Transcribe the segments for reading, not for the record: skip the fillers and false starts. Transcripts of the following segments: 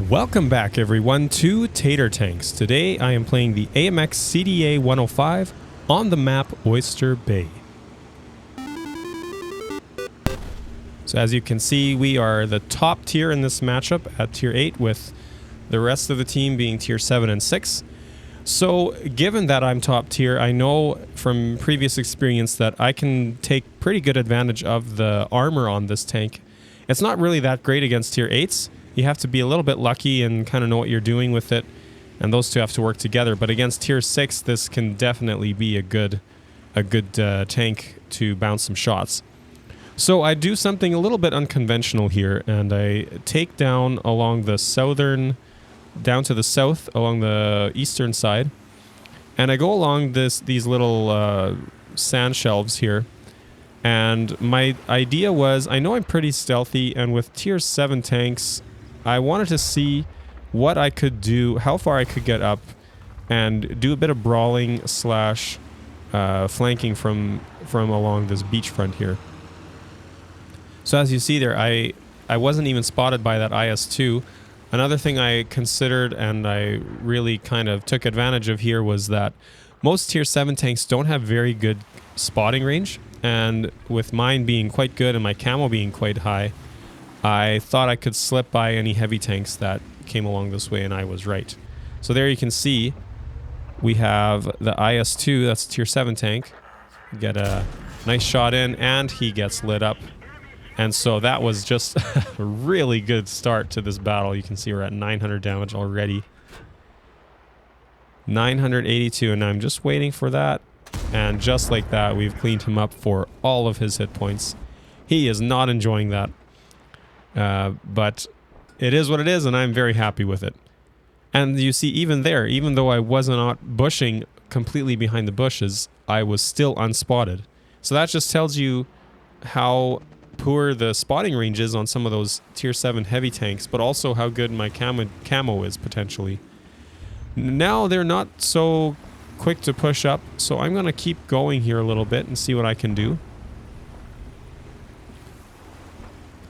Welcome back everyone to Tater Tanks. Today I am playing the AMX CDA 105 on the map Oyster Bay. So as you can see, we are the top tier in this matchup at tier 8 with the rest of the team being tier 7 and 6. So given that I'm top tier, I know from previous experience that I can take pretty good advantage of the armor on this tank. It's not really that great against tier 8s. You have to be a little bit lucky and kind of know what you're doing with it, and those two have to work together. But against tier 6, this can definitely be a good tank to bounce some shots. So I do something a little bit unconventional here, and I take down along the southern, down to the south along the eastern side, and I go along these little sand shelves here. And my idea was, I know I'm pretty stealthy, and with tier 7 tanks, I wanted to see what I could do, how far I could get up, and do a bit of brawling slash flanking from along this beachfront here. So as you see there, I wasn't even spotted by that IS-2. Another thing I considered and I really kind of took advantage of here was that most tier 7 tanks don't have very good spotting range, and with mine being quite good and my camo being quite high, I thought I could slip by any heavy tanks that came along this way, and I was right. So there you can see we have the IS-2, that's a tier 7 tank. Get a nice shot in, and he gets lit up. And so that was just a really good start to this battle. You can see we're at 900 damage already. 982, and I'm just waiting for that. And just like that, we've cleaned him up for all of his hit points. He is not enjoying that. But it is what it is, and I'm very happy with it. And you see, even there, even though I was not bushing completely behind the bushes, I was still unspotted. So that just tells you how poor the spotting range is on some of those tier 7 heavy tanks, but also how good my camo is potentially. Now they're not so quick to push up, so I'm going to keep going here a little bit and see what I can do.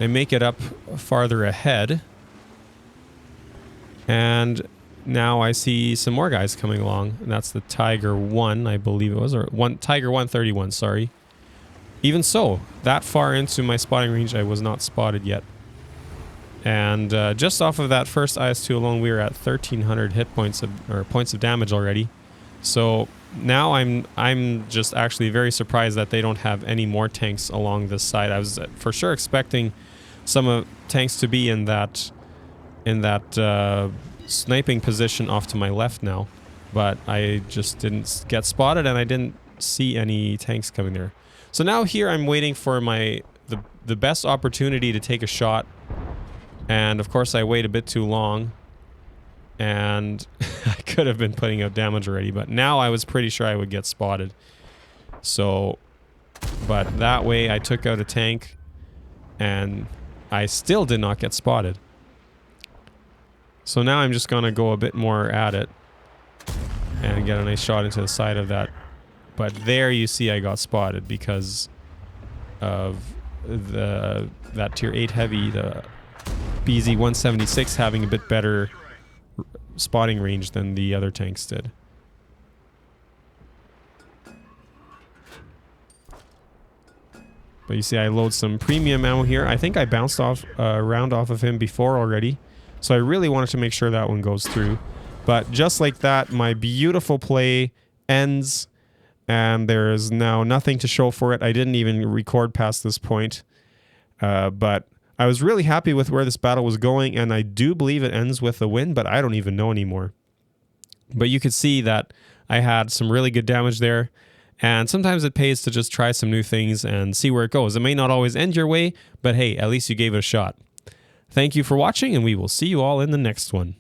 I make it up farther ahead, and now I see some more guys coming along, and that's the Tiger 1, I believe it was, or Tiger 131, sorry. Even so, that far into my spotting range, I was not spotted yet. And just off of that first IS-2 alone, we were at 1,300 hit points or points of damage already. So now I'm just actually very surprised that they don't have any more tanks along this side. I was for sure expecting some tanks to be in that sniping position off to my left now, but I just didn't get spotted, and I didn't see any tanks coming there. So now here I'm waiting for the best opportunity to take a shot, and of course I wait a bit too long, and I could have been putting out damage already, but now I was pretty sure I would get spotted. So, but that way I took out a tank, and I still did not get spotted. So now I'm just gonna go a bit more at it and get a nice shot into the side of that. But there you see I got spotted because of that tier 8 heavy, the BZ-176 having a bit better spotting range than the other tanks did. But you see I load some premium ammo here. I think I bounced off a round off of him before already, so I really wanted to make sure that one goes through. But just like that, my beautiful play ends, and there is now nothing to show for it. I didn't even record past this point, but I was really happy with where this battle was going, and I do believe it ends with a win, but I don't even know anymore. But you could see that I had some really good damage there, and sometimes it pays to just try some new things and see where it goes. It may not always end your way, but hey, at least you gave it a shot. Thank you for watching, and we will see you all in the next one.